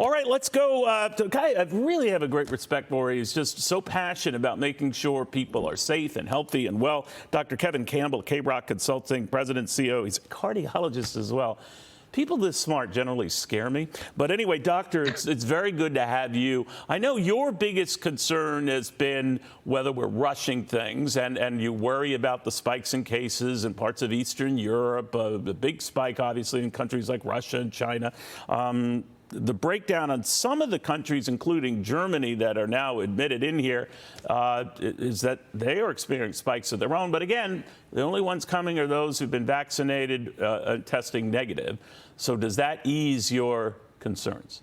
All right, let's go to a guy I really have a great respect for. He's just so passionate about making sure people are safe and healthy and well. Dr. Kevin Campbell, K-Rock Consulting, President, CEO. He's a cardiologist as well. People this smart generally scare me. But anyway, doctor, it's very good to have you. I know your biggest concern has been whether we're rushing things, and you worry about the spikes in cases in parts of Eastern Europe, the big spike, obviously, in countries like Russia and China. The breakdown on some of the countries, including Germany, that are now admitted in here, is that they are experiencing spikes of their own. But again, the only ones coming are those who've been vaccinated and testing negative. So does that ease your concerns?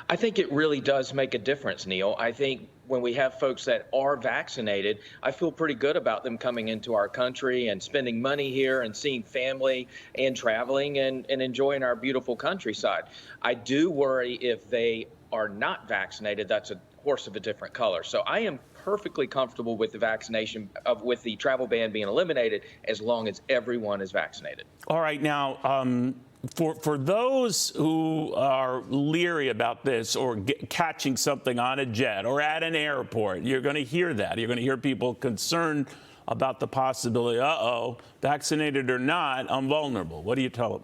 I think it really does make a difference, Neil. I think when we have folks that are vaccinated, I feel pretty good about them coming into our country and spending money here and seeing family and traveling and enjoying our beautiful countryside. I do worry if they are not vaccinated, that's a horse of a different color. So I am perfectly comfortable with the vaccination, with the travel ban being eliminated, as long as everyone is vaccinated. All right, now, for those who are leery about this or catching something on a jet or at an airport, you're going to hear that. You're going to hear people concerned about the possibility, vaccinated or not, I'm vulnerable. What do you tell them?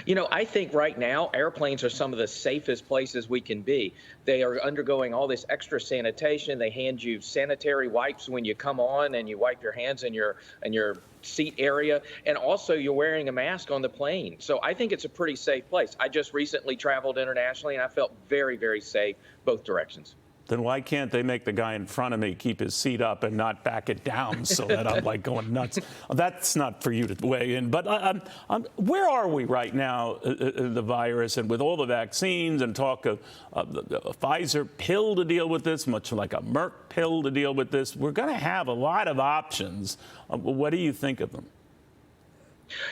You know, I think right now airplanes are some of the safest places we can be. They are undergoing all this extra sanitation. They hand you sanitary wipes when you come on, and you wipe your hands in your seat area. And also you're wearing a mask on the plane. So I think it's a pretty safe place. I just recently traveled internationally, and I felt very, very safe both directions. Then why can't they make the guy in front of me keep his seat up and not back it down so that I'm like going nuts? That's not for you to weigh in. But where are we right now, the virus, and with all the vaccines and talk of the Pfizer pill to deal with this, much like a Merck pill to deal with this? We're going to have a lot of options. What do you think of them?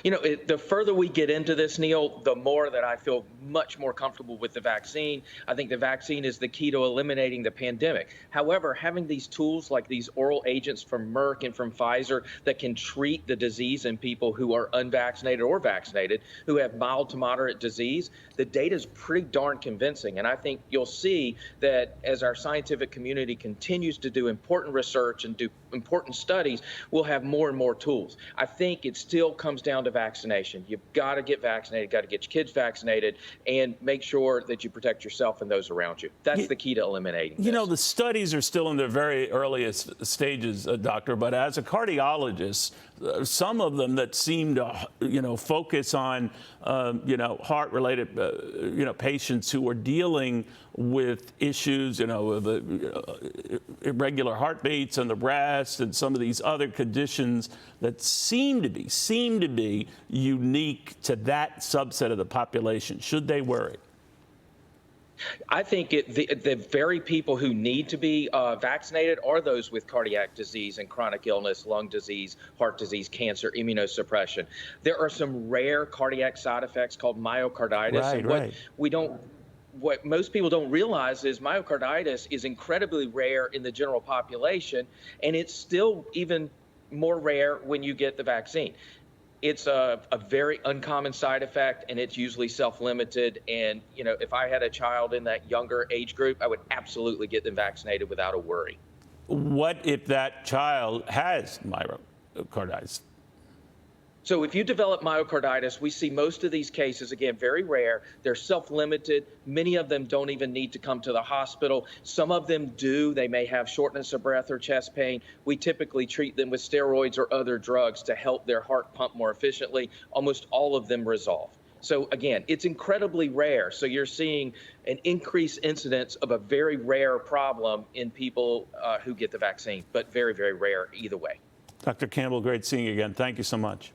You know, the further we get into this, Neil, the more that I feel much more comfortable with the vaccine. I think the vaccine is the key to eliminating the pandemic. However, having these tools like these oral agents from Merck and from Pfizer that can treat the disease in people who are unvaccinated or vaccinated, who have mild to moderate disease, the data is pretty darn convincing. And I think you'll see that as our scientific community continues to do important research and do important studies, we'll have more and more tools. I think it still comes down to vaccination. You've got to get vaccinated, got to get your kids vaccinated, and make sure that you protect yourself and those around you. That's the key to eliminating this. You know, the studies are still in their very earliest stages, doctor, but as a cardiologist, some of them that seem to, focus on, heart-related, patients who are dealing with issues, with irregular heartbeats and the breast and some of these other conditions that seem to be unique to that subset of the population. Should they worry? I think the very people who need to be vaccinated are those with cardiac disease and chronic illness, lung disease, heart disease, cancer, immunosuppression. There are some rare cardiac side effects called myocarditis. What most people don't realize is myocarditis is incredibly rare in the general population, and it's still even more rare when you get the vaccine. It's a very uncommon side effect, and it's usually self-limited. And, if I had a child in that younger age group, I would absolutely get them vaccinated without a worry. What if that child has myocarditis? So if you develop myocarditis, we see most of these cases, again, very rare. They're self-limited. Many of them don't even need to come to the hospital. Some of them do. They may have shortness of breath or chest pain. We typically treat them with steroids or other drugs to help their heart pump more efficiently. Almost all of them resolve. So again, it's incredibly rare. So you're seeing an increased incidence of a very rare problem in people who get the vaccine, but very, very rare either way. Dr. Campbell, great seeing you again. Thank you so much.